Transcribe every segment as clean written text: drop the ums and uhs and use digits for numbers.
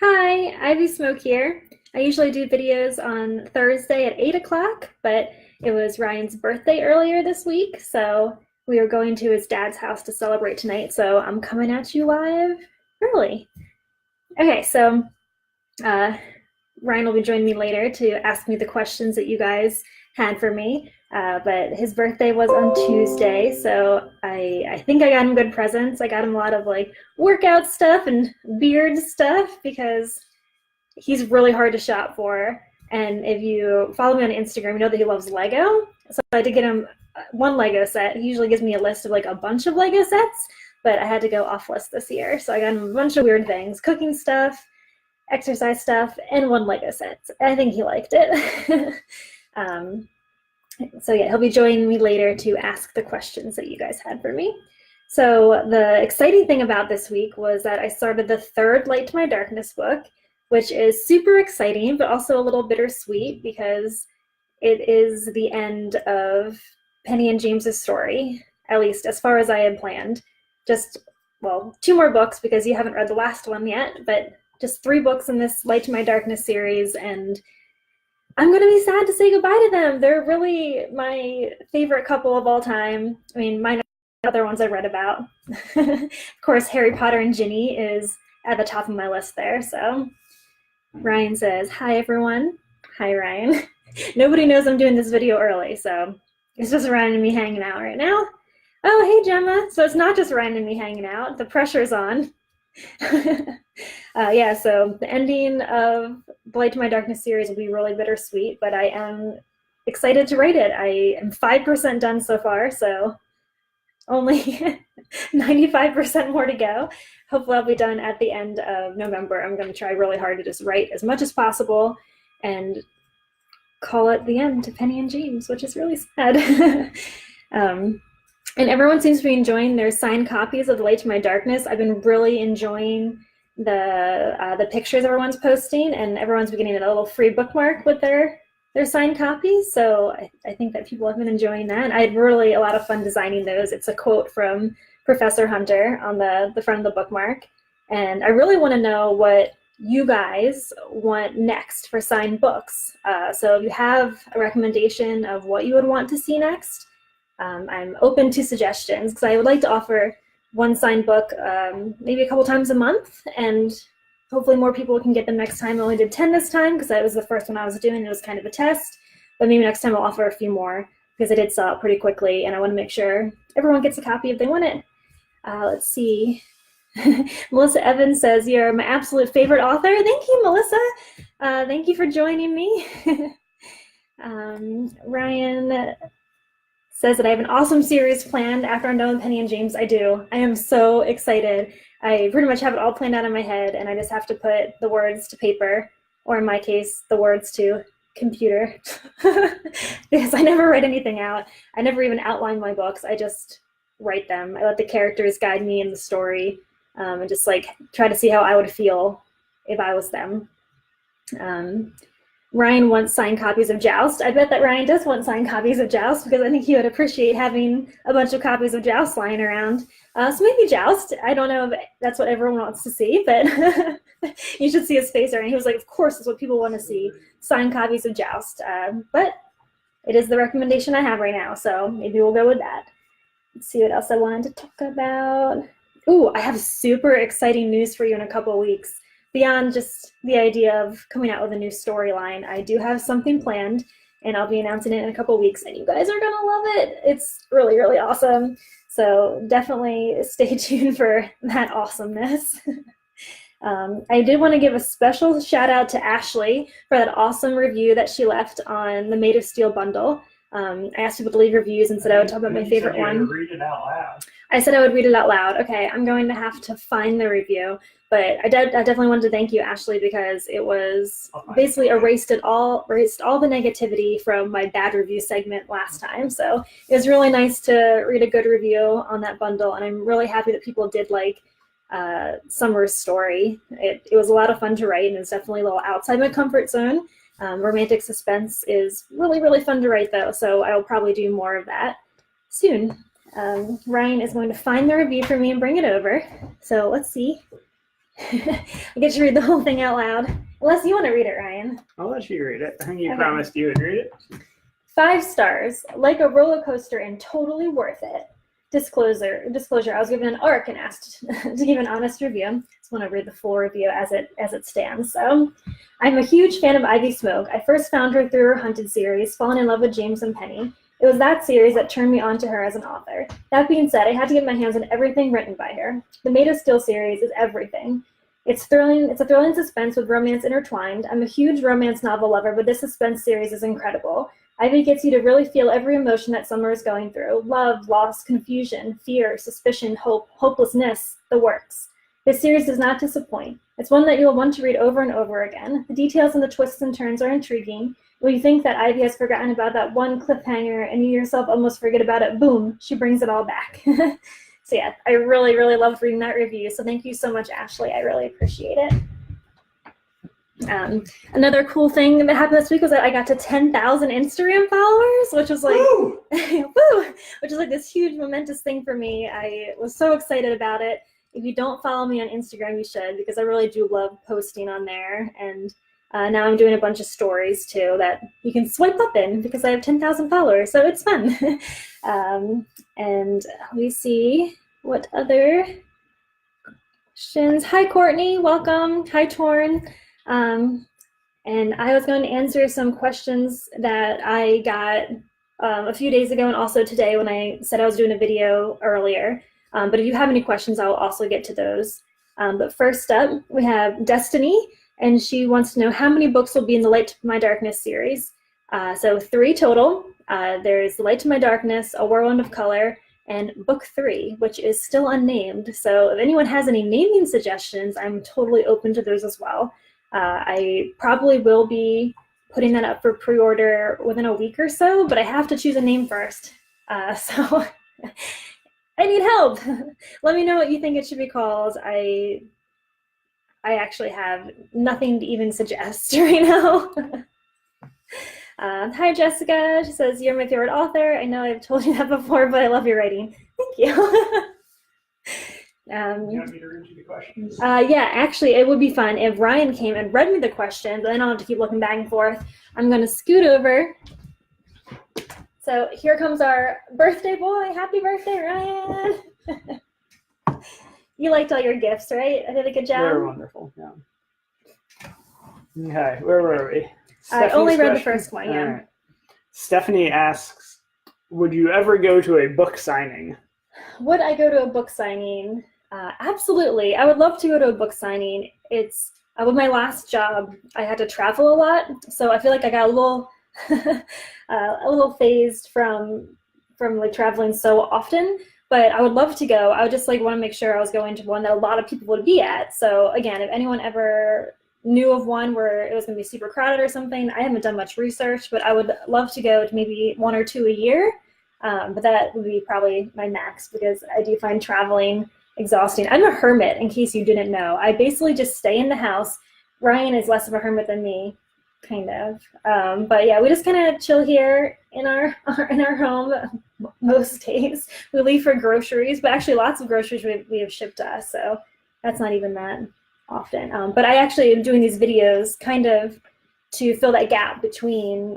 Hi, Ivy Smoke here. I usually do videos on Thursday at 8 o'clock, but it was Ryan's birthday earlier this week, so we are going to his dad's house to celebrate tonight, so I'm coming at you live early. Okay, so uh, Ryan will be joining me later to ask me the questions that you guys had for me. But his birthday was on Tuesday, so I think I got him good presents. I got him a lot of like workout stuff and beard stuff because he's really hard to shop for. And if you follow me on Instagram, you know that he loves Lego. So I did get him one Lego set. He usually gives me a list of like a bunch of Lego sets, but I had to go off list this year. So I got him a bunch of weird things, cooking stuff, exercise stuff, and one Lego set. I think he liked it. um, so yeah, he'll be joining me later to ask the questions that you guys had for me. So the exciting thing about this week was that I started the third Light to My Darkness book, which is super exciting, but also a little bittersweet because it is the end of Penny and James's story, at least as far as I had planned. Just, well, two more books because you haven't read the last one yet, but just three books in this Light to My Darkness series, and I'm going to be sad to say goodbye to them. They're really my favorite couple of all time. I mean, mine are other ones I read about. Of course, Harry Potter and Ginny is at the top of my list there, so Ryan says, hi everyone. Hi Ryan. Nobody knows I'm doing this video early, so it's just Ryan and me hanging out right now. Oh, hey Gemma. So it's not just Ryan and me hanging out. The pressure's on. Yeah, so the ending of the Light to My Darkness series will be really bittersweet, but I am excited to write it. I am 5% done so far, so only 95% more to go. Hopefully I'll be done at the end of November. I'm going to try really hard to just write as much as possible and call it the end to Penny and James, which is really sad. And everyone seems to be enjoying their signed copies of The Light to My Darkness. I've been really enjoying the pictures everyone's posting, and everyone's been getting a little free bookmark with their signed copies. So I think that people have been enjoying that. And I had really a lot of fun designing those. It's a quote from Professor Hunter on the front of the bookmark. And I really want to know what you guys want next for signed books. So if you have a recommendation of what you would want to see next, I'm open to suggestions because I would like to offer one signed book maybe a couple times a month, and hopefully more people can get them next time. I only did 10 this time because that was the first one I was doing. It was kind of a test, but maybe next time I'll offer a few more because I did sell out pretty quickly, and I want to make sure everyone gets a copy if they want it. Let's see. Melissa Evans says, you're my absolute favorite author. Thank you, Melissa. Thank you for joining me. Ryan says that I have an awesome series planned after I'm done with Penny and James. I do. I am so excited. I pretty much have it all planned out in my head, and I just have to put the words to paper, or in my case, the words to computer, because I never write anything out. I never even outline my books. I just write them. I let the characters guide me in the story, and just like try to see how I would feel if I was them. Ryan wants signed copies of Joust. I bet that Ryan does want signed copies of Joust because I think he would appreciate having a bunch of copies of Joust lying around. So maybe Joust. I don't know if that's what everyone wants to see, but you should see his face there. And he was like, of course, that's what people want to see, signed copies of Joust. But it is the recommendation I have right now, so maybe we'll go with that. Let's see what else I wanted to talk about. Ooh, I have super exciting news for you in a couple of weeks. Beyond just the idea of coming out with a new storyline, I do have something planned, and I'll be announcing it in a couple weeks, and you guys are gonna love it. It's really, really awesome. So definitely stay tuned for that awesomeness. I did want to give a special shout out to Ashley for that awesome review that she left on the Made of Steel bundle. I asked people to leave reviews and said I would talk about my favorite one. Read it out loud. I said I would read it out loud. Okay, I'm going to have to find the review, but I definitely wanted to thank you, Ashley, because it was basically erased all the negativity from my bad review segment last time. So it was really nice to read a good review on that bundle, and I'm really happy that people did like Summer's story. It was a lot of fun to write, and it's definitely a little outside my comfort zone. Romantic suspense is really, really fun to write, though, so I will probably do more of that soon. Ryan is going to find the review for me and bring it over. So let's see. I get to read the whole thing out loud. Unless you want to read it, Ryan. I'll let you read it. I think you Okay. promised you would read it. 5 stars, like a roller coaster and totally worth it. Disclosure, I was given an ARC and asked to give an honest review. I just want to read the full review as it stands. So, I'm a huge fan of Ivy Smoke. I first found her through her Hunted series, fallen in love with James and Penny. It was that series that turned me on to her as an author. That being said, I had to get my hands on everything written by her. The Maid of Steel series is everything. It's thrilling. It's a thrilling suspense with romance intertwined. I'm a huge romance novel lover, but this suspense series is incredible. Ivy gets you to really feel every emotion that Summer is going through: love, loss, confusion, fear, suspicion, hope, hopelessness, the works. This series does not disappoint. It's one that you'll want to read over and over again. The details and the twists and turns are intriguing. When you think that Ivy has forgotten about that one cliffhanger and you yourself almost forget about it, boom, she brings it all back. So yeah, I really, really loved reading that review. So thank you so much, Ashley. I really appreciate it. Another cool thing that happened this week was that I got to 10,000 Instagram followers, which was like, woo, which is like this huge momentous thing for me. I was so excited about it. If you don't follow me on Instagram, you should, because I really do love posting on there. And now I'm doing a bunch of stories too that you can swipe up in because I have 10,000 followers, so it's fun. And let me see what other questions. Hi, Courtney, welcome. Hi, Torn. And I was going to answer some questions that I got a few days ago and also today when I said I was doing a video earlier. But if you have any questions, I'll also get to those. But first up, we have Destiny, and she wants to know how many books will be in the Light to My Darkness series. So 3 total. There's The Light to My Darkness, A Whirlwind of Color, and book 3, which is still unnamed. So if anyone has any naming suggestions, I'm totally open to those as well. I probably will be putting that up for pre-order within a week or so, but I have to choose a name first. So I need help. Let me know what you think it should be called. I actually have nothing to even suggest right now. Hi, Jessica. She says, you're my favorite author. I know I've told you that before, but I love your writing. Thank you. You want me to read you the questions? Yeah, actually, it would be fun if Ryan came and read me the questions, and then I'll have to keep looking back and forth. I'm going to scoot over. So here comes our birthday boy. Happy birthday, Ryan. You liked all your gifts, right? I did a good job. They're wonderful, yeah. Okay, where were we? I only read the first one, yeah. Right. Stephanie asks, would you ever go to a book signing? Would I go to a book signing? Absolutely. I would love to go to a book signing. It's with my last job, I had to travel a lot, so I feel like I got a little phased from like traveling so often. But I would love to go. I would just like want to make sure I was going to one that a lot of people would be at. So again, if anyone ever knew of one where it was going to be super crowded or something, I haven't done much research, but I would love to go to maybe 1 or 2 a year. But that would be probably my max because I do find traveling exhausting. I'm a hermit, in case you didn't know. I basically just stay in the house. Ryan is less of a hermit than me, kind of. But yeah, we just kind of chill here in our home most days. We leave for groceries, but actually lots of groceries we have shipped to us, so that's not even that often. But I actually am doing these videos kind of to fill that gap between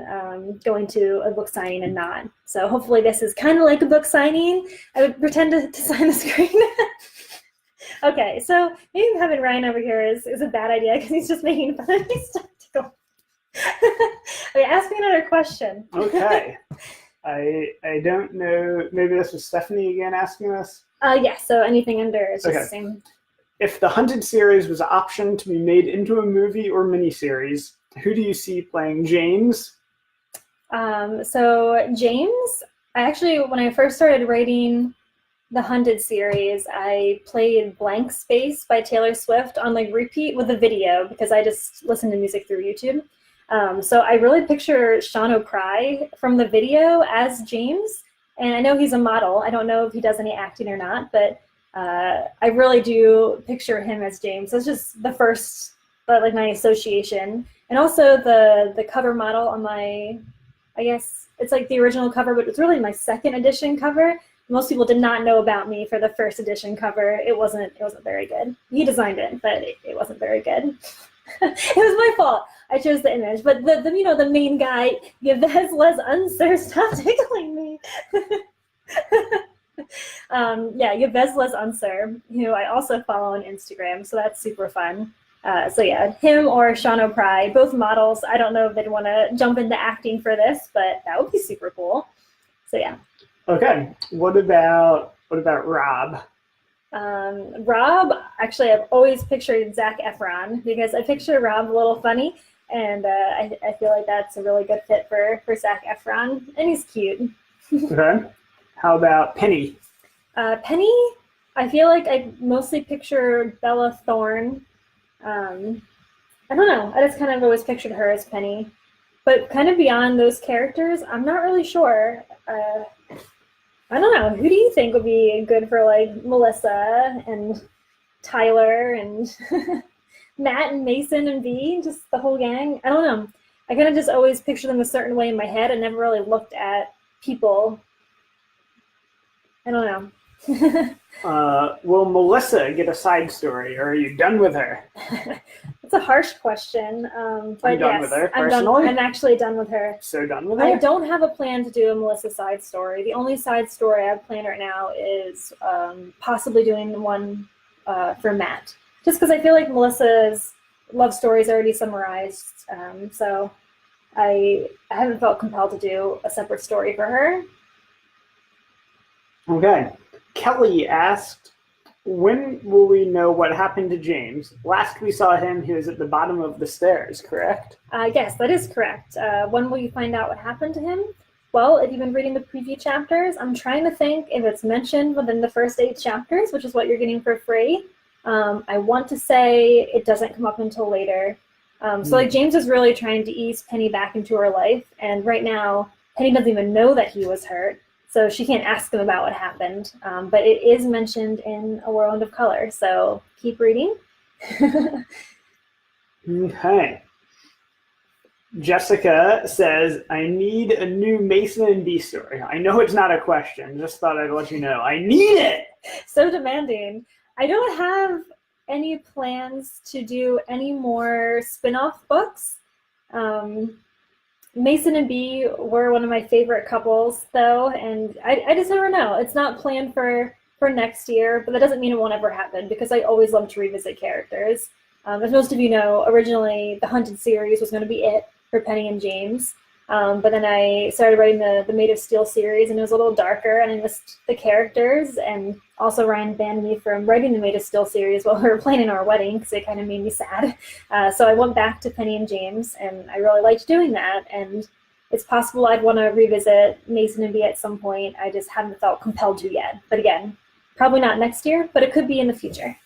going to a book signing and not. So hopefully this is kind of like a book signing. I would pretend to sign the screen. Okay, so maybe having Ryan over here is a bad idea because he's just making fun of me stuff too. Okay, ask me another question. Okay. I don't know. Maybe this was Stephanie again asking us? Yeah, so anything under is just Okay. the same. If the Hunted series was optioned to be made into a movie or miniseries, who do you see playing James? So James, I actually, when I first started writing the Hunted series, I played Blank Space by Taylor Swift on like repeat with a video because I just listened to music through YouTube. So I really picture Sean O'Cry from the video as James, and I know he's a model. I don't know if he does any acting or not, but I really do picture him as James. So it's just the first, like my association. And also the cover model on my, I guess it's like the original cover, but it's really my second edition cover. most people did not know about me for the first edition cover. It wasn't very good. He designed it, but it wasn't very good. It was my fault. I chose the image, but the main guy, Yves Les Unser, stop tickling me. Yves Les Unser, who I also follow on Instagram, so that's super fun. Him or Sean O'Pry, both models. I don't know if they'd want to jump into acting for this, but that would be super cool. So yeah. Okay. What about Rob? Rob, actually, I've always pictured Zac Efron because I picture Rob a little funny, and I feel like that's a really good fit for Zac Efron, and he's cute. Okay. How about Penny? Penny, I feel like I mostly picture Bella Thorne. I don't know. I just kind of always pictured her as Penny. But kind of beyond those characters, I'm not really sure. I don't know. Who do you think would be good for like Melissa and Tyler and Matt and Mason and V, just the whole gang? I don't know. I kind of just always picture them a certain way in my head and never really looked at people. I don't know. Will Melissa get a side story, or are you done with her? It's a harsh question. But Are you done yes, with her, I'm personally? I'm actually done with her. So done with her? I don't have a plan to do a Melissa side story. The only side story I have planned right now is possibly doing one for Matt. Just because I feel like Melissa's love story is already summarized. So I haven't felt compelled to do a separate story for her. Okay. Kelly asked, when will we know what happened to James? Last we saw him, he was at the bottom of the stairs, correct? Yes, that is correct. When will you find out what happened to him? Well, if you've been reading the preview chapters, I'm trying to think if it's mentioned within the first 8 chapters, which is what you're getting for free. I want to say it doesn't come up until later. James is really trying to ease Penny back into her life, and right now, Penny doesn't even know that he was hurt. So she can't ask him about what happened, but it is mentioned in A Whirlwind of Color, so keep reading. Okay. Jessica says, I need a new Mason and B story. I know it's not a question, just thought I'd let you know. I need it! So demanding. I don't have any plans to do any more spin-off books. Mason and B were one of my favorite couples, though, and I just never know. It's not planned for next year, but that doesn't mean it won't ever happen, because I always love to revisit characters. As most of you know, originally the Hunted series was going to be it for Penny and James, but then I started writing the Made of Steel series, and it was a little darker, and I missed the characters, and also Ryan banned me from writing the Made of Steel series while we were planning our wedding, because it kind of made me sad. So I went back to Penny and James, and I really liked doing that, and it's possible I'd want to revisit Mason and B at some point. I just haven't felt compelled to yet. But again, probably not next year, but it could be in the future.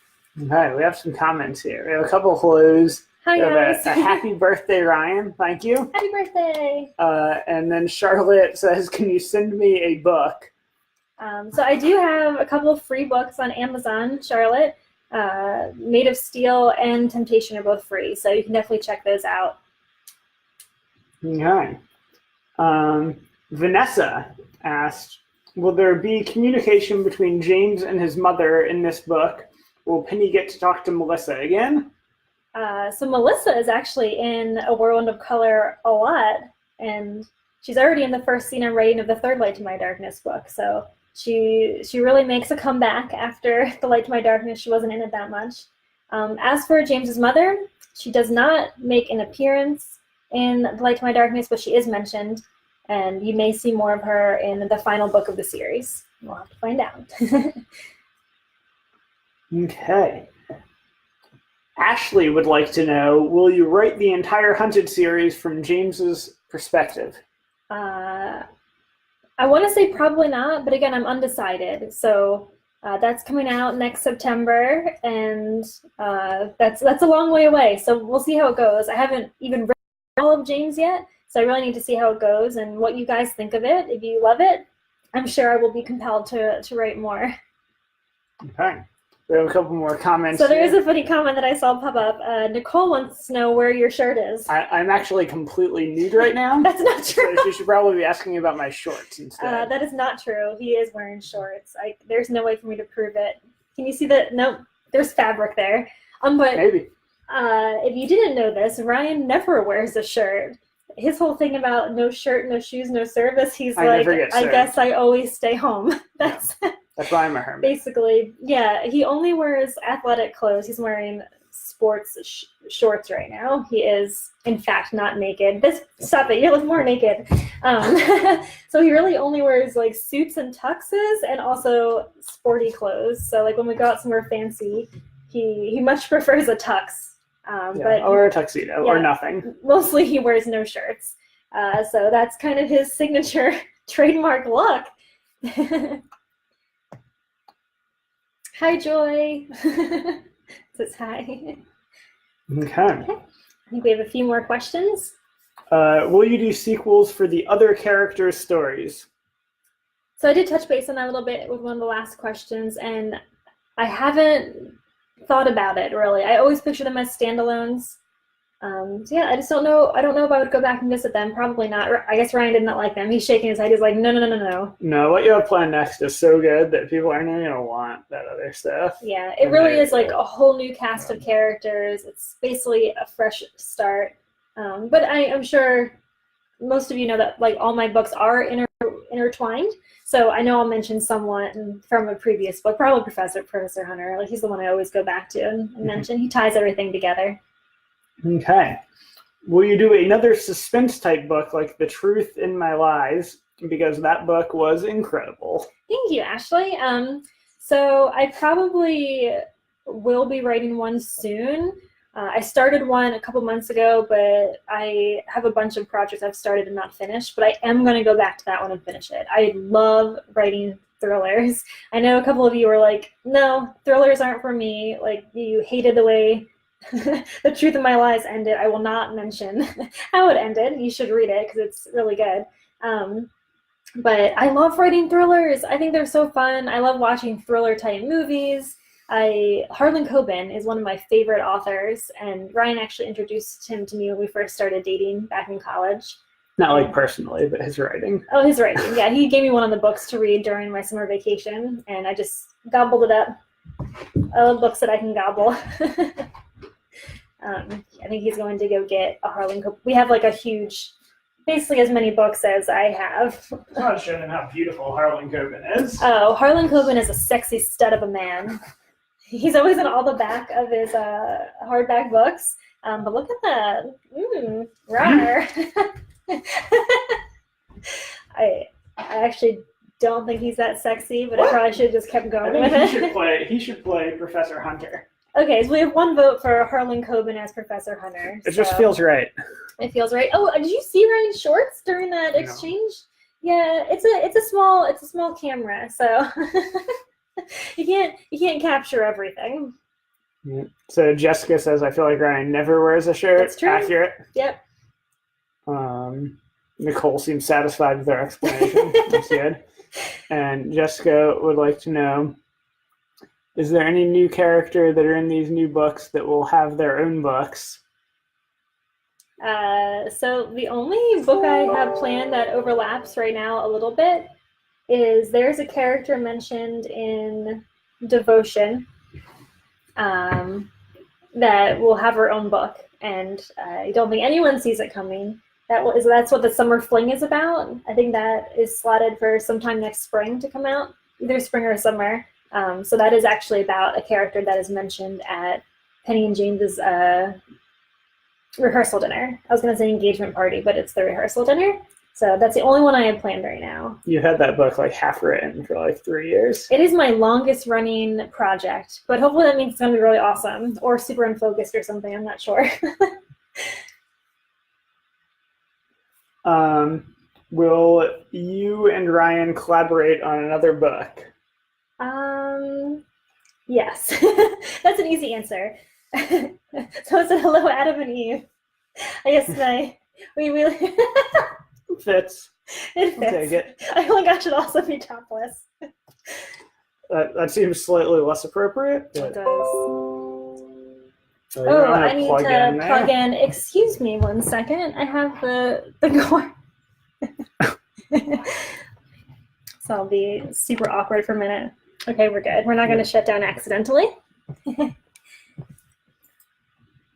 Okay, we have some comments here. We have a couple of hellos. Hi, guys. A happy birthday, Ryan. Thank you. Happy birthday. And then Charlotte says, can you send me a book? So I do have a couple of free books on Amazon, Charlotte. Made of Steel and Temptation are both free, so you can definitely check those out. Okay. Vanessa asked, will there be communication between James and his mother in this book? Will Penny get to talk to Melissa again? So Melissa is actually in A Whirlwind of Color a lot, and she's already in the first scene I'm writing of the third Light to My Darkness book, so she really makes a comeback after the Light to My Darkness. She wasn't in it that much. As for James's mother, she does not make an appearance in the Light to My Darkness, but she is mentioned, and you may see more of her in the final book of the series. We'll have to find out. Okay. Ashley would like to know, will you write the entire Hunted series from James's perspective? I want to say probably not, but again, I'm undecided. So that's coming out next September, and that's a long way away. So we'll see how it goes. I haven't even read all of James yet, so I really need to see how it goes and what you guys think of it. If you love it, I'm sure I will be compelled to write more. Okay. We have a couple more comments. So there is here. a funny comment that I saw pop up. Nicole wants to know where your shirt is. I'm actually completely nude right now. That's not true. So you should probably be asking me about my shorts instead. That is not true. He is wearing shorts. There's no way for me to prove it. Can you see that? Nope. There's fabric there. But Maybe. if you didn't know this, Ryan never wears a shirt. His whole thing about no shirt, no shoes, no service, he's I like, never get I served. guess I always stay home. That's That's why I'm a hermit. basically, yeah, he only wears athletic clothes. He's wearing sports shorts right now. He is, in fact, not naked. Stop it, you look more naked. So he really only wears like suits and tuxes and also sporty clothes. So like when we go out somewhere fancy, he much prefers a tux. But or a tuxedo, or yeah. nothing. Mostly he wears no shirts. So that's kind of his signature trademark look. Hi, Joy. Says hi. Okay. I think we have a few more questions. Will you do sequels for the other characters' stories? So I did touch base on that a little bit with one of the last questions, and I haven't thought about it really. I always picture them as standalones. So yeah, I just don't know. I don't know if I would go back and visit them. Probably not. I guess Ryan did not like them. He's shaking his head. He's like, no. No, what you have planned next is so good that people aren't even going to want that other stuff. Yeah, it really is like a whole new cast of characters. It's basically a fresh start. But I'm sure most of you know that like all my books are intertwined. So I know I'll mention someone from a previous book, probably Professor Hunter. Like he's the one I always go back to and mention. He ties everything together. Okay. Will you do another suspense type book like The Truth in My Lies? Because that book was incredible. Thank you, Ashley. So I probably will be writing one soon. I started one a couple months ago, but I have a bunch of projects I've started and not finished, but I am going to go back to that one and finish it. I love writing thrillers. I know a couple of you were like, no, thrillers aren't for me. Like, you hated the way The Truth in My Lies ended. I will not mention how it ended. You should read it because it's really good. But I love writing thrillers. I think they're so fun. I love watching thriller-type movies. Harlan Coben is one of my favorite authors, and Ryan actually introduced him to me when we first started dating back in college. Not like personally, but his writing. Oh, his writing. Yeah, he gave me one of the books to read during my summer vacation, and I just gobbled it up. I love books that I can gobble. I think he's going to go get a Harlan Coben. We have like a huge, basically as many books as I have. I'm not showing how beautiful Harlan Coben is. Oh, Harlan Coben is a sexy stud of a man. He's always in all the back of his hardback books. But look at that. Rawr. I actually don't think he's that sexy, but I probably should have just kept going with it. He should play Professor Hunter. Okay, so we have one vote for Harlan Coben as Professor Hunter. It just feels right. It feels right. Oh, did you see Ryan's shorts during that exchange? Yeah, it's a small camera, so you can't capture everything. Yeah. So Jessica says, I feel like Ryan never wears a shirt. That's true. Accurate. Yep. Nicole seems satisfied with our explanation. That's good. And Jessica would like to know, is there any new character that are in these new books that will have their own books? So the only book I have planned that overlaps right now a little bit is there's a character mentioned in Devotion that will have her own book, and I don't think anyone sees it coming. That's what the Summer Fling is about. I think that is slotted for sometime next spring to come out, either spring or summer. So that is actually about a character that is mentioned at Penny and James's rehearsal dinner. I was going to say engagement party, but it's the rehearsal dinner. So that's the only one I have planned right now. You had that book like half written for like 3 years. It is my longest running project, but hopefully that means it's going to be really awesome or super unfocused or something. I'm not sure. Will you and Ryan collaborate on another book? Yes. That's an easy answer. So I said hello, Adam and Eve. I guess we really Fits. it fits. I'll take it. I feel like I should also be topless. that seems slightly less appropriate. It But, does. so you Oh, wanna I need plug to in there? plug in. Excuse me 1 second. I have the cord. So I'll be super awkward for a minute. Okay, we're good. We're not going to shut down accidentally.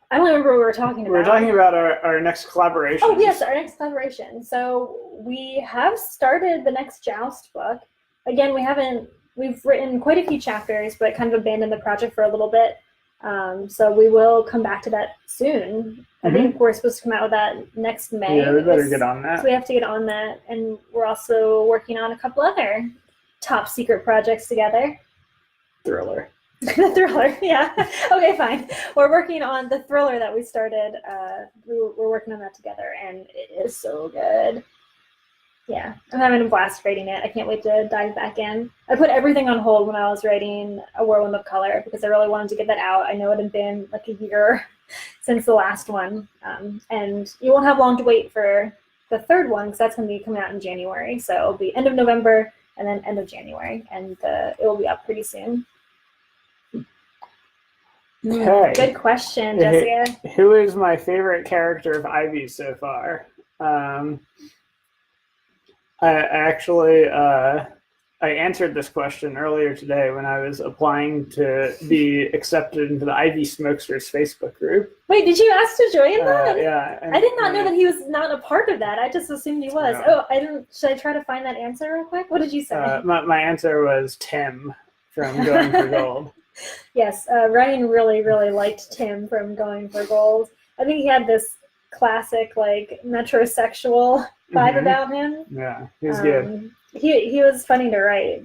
I don't remember what we were talking about. We're talking about our next collaboration. Oh, yes, our next collaboration. So we have started the next Joust book. Again, we've written quite a few chapters, but kind of abandoned the project for a little bit. So we will come back to that soon. I think we're supposed to come out with that next May. Yeah, we better get on So that. we have to get on that. And we're also working on a couple other top secret projects together. Thriller. The thriller, yeah. Okay, fine. We're working on the thriller that we started. We're working on that together, and it is so good. Yeah, I'm having a blast writing it. I can't wait to dive back in. I put everything on hold when I was writing A Whirlwind of Color because I really wanted to get that out. I know it had been like a year since the last one, and you won't have long to wait for the third one because that's going to be coming out in January. So it'll be end of November and then end of January, and it will be up pretty soon. Okay. Good question, Jessica. Who is my favorite character of Ivy so far? I answered this question earlier today when I was applying to be accepted into the Ivy Smokesters Facebook group. Wait, did you ask to join that? Yeah. I did not know that he was not a part of that. I just assumed he was. No. Oh, I didn't. Should I try to find that answer real quick? What did you say? My answer was Tim from Going for Gold. Yes, Ryan really, really liked Tim from Going for Gold. I think he had this classic, like, metrosexual vibe about him. Yeah, he's good. He was funny to write.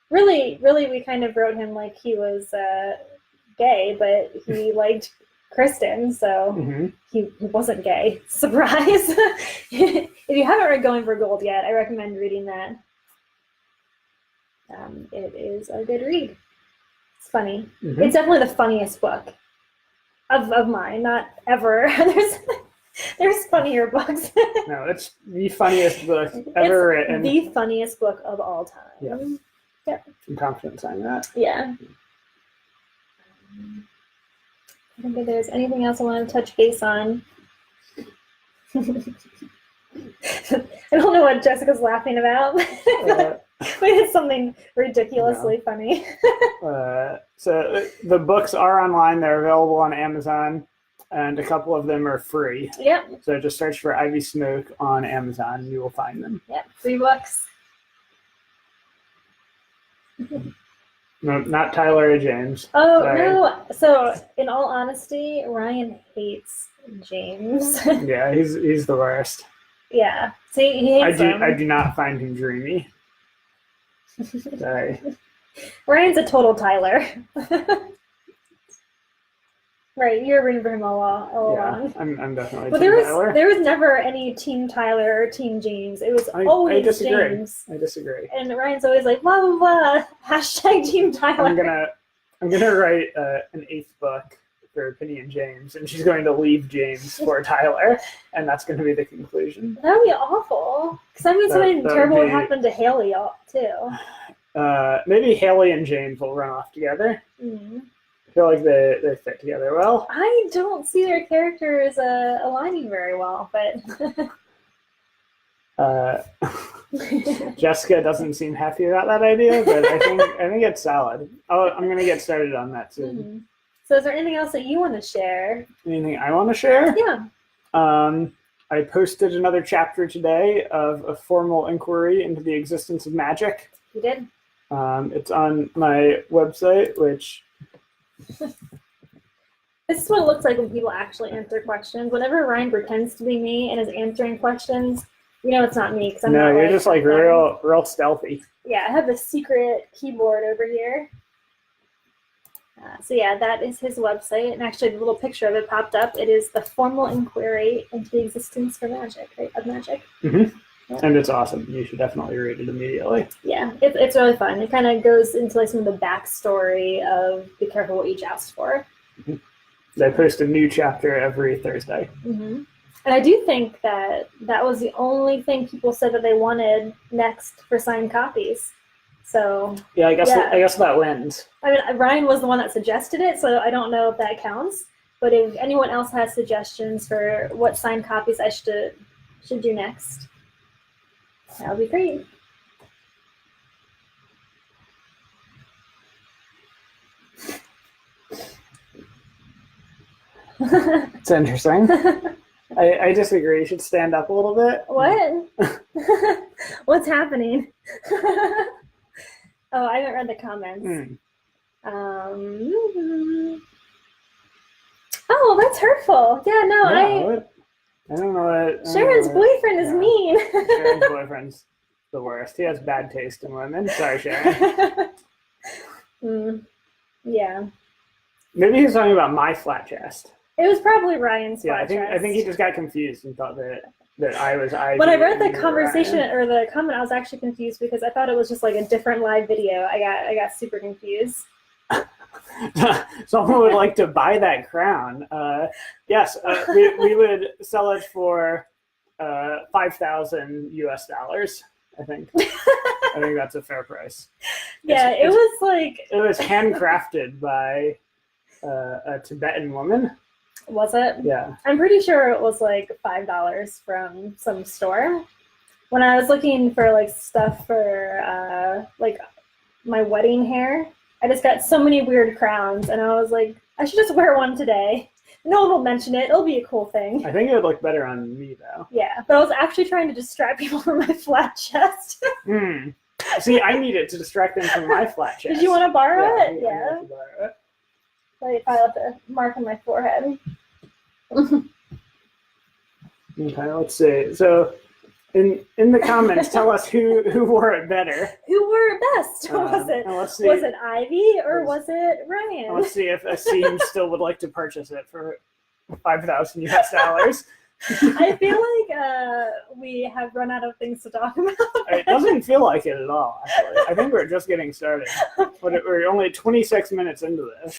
Really, we kind of wrote him like he was gay, but he liked Kristen, so he wasn't gay. Surprise! If you haven't read Going for Gold yet, I recommend reading that. It is a good read. It's funny. It's definitely the funniest book of mine. Not ever. There's funnier books. No, it's the funniest book ever written. The funniest book of all time. Yeah. I'm confident saying that. Yeah. I don't think there's anything else I want to touch base on. I don't know what Jessica's laughing about. Wait, it's something ridiculously funny. So the books are online. They're available on Amazon, and a couple of them are free. Yep. So just search for Ivy Smoke on Amazon, and you will find them. Yep, free books. No, not Tyler or James. Oh, Sorry. no. So, in all honesty, Ryan hates James. Yeah, he's the worst. Yeah. See, he hates him. I do not find him dreamy. Sorry. Ryan's a total Tyler. Right, you're rooting for him all along. I'm definitely But Team Tyler. there was never any Team Tyler or Team James. It was I always disagree. James. I disagree. And Ryan's always like, blah, blah, blah, hashtag Team Tyler. I'm gonna write an 8th book for Penny and James, and she's going to leave James for Tyler, and that's going to be the conclusion. That would be awful. Because I mean, something that terrible would would be- happen to Haley too. Maybe Haley and James will run off together. Mm. I feel like they fit together well. I don't see their characters aligning very well, but Jessica doesn't seem happy about that idea, but I think it's solid. I'm going to get started on that soon. Mm-hmm. So is there anything else that you want to share? Anything I want to share? Yeah. I posted another chapter today of a formal inquiry into the existence of magic. You did? It's on my website, which... This is what it looks like when people actually answer questions. Whenever Ryan pretends to be me and is answering questions, you know it's not me. Cause I'm No, not you're just like them. real stealthy. Yeah, I have a secret keyboard over here. So yeah, that is his website, and actually the little picture of it popped up. It is the formal inquiry into the existence of magic. Mm-hmm. Yeah. And it's awesome. You should definitely read it immediately. Yeah, it's really fun. It kind of goes into like some of the backstory of be careful what you joust for. Mm-hmm. I post a new chapter every Thursday. Mm-hmm. And I do think that was the only thing people said that they wanted next for signed copies. So Yeah, I guess Yeah. I guess that wins. I mean, Ryan was the one that suggested it, so I don't know if that counts. But if anyone else has suggestions for what signed copies I should do next, that would be great. It's interesting. I disagree. You should stand up a little bit. What? What's happening? Oh, I haven't read the comments. Oh, that's hurtful. Yeah, no, I don't know what. Sharon's boyfriend is mean. Sharon's boyfriend's the worst. He has bad taste in women. Sorry, Sharon. Yeah. Maybe he's talking about my flat chest. It was probably Ryan's flat chest. I think he just got confused and thought that I was Ivy. When I read the and conversation Ryan. or the comment, I was actually confused because I thought it was just like a different live video. I got super confused. Someone would like to buy that crown. Yes, we would sell it for $5,000 US. I think. I think that's a fair price. Yeah, it was handcrafted by a Tibetan woman. Was it? Yeah. I'm pretty sure it was like $5 from some store. When I was looking for like stuff for like my wedding hair, I just got so many weird crowns, and I was like, I should just wear one today. No one will mention it. It'll be a cool thing. I think it would look better on me though. Yeah, but I was actually trying to distract people from my flat chest. See, I need it to distract them from my flat chest. Did you want to borrow it? Yeah. Yeah. I want to borrow it. I left a mark on my forehead. Okay, let's see. So, in the comments, tell us who wore it better. Who wore it best? Let's see. Was it Ivy or was it Ryan? Let's see if Asim still would like to purchase it for $5,000 US. I feel like we have run out of things to talk about. It doesn't feel like it at all, actually. I think we're just getting started. But we're only 26 minutes into this.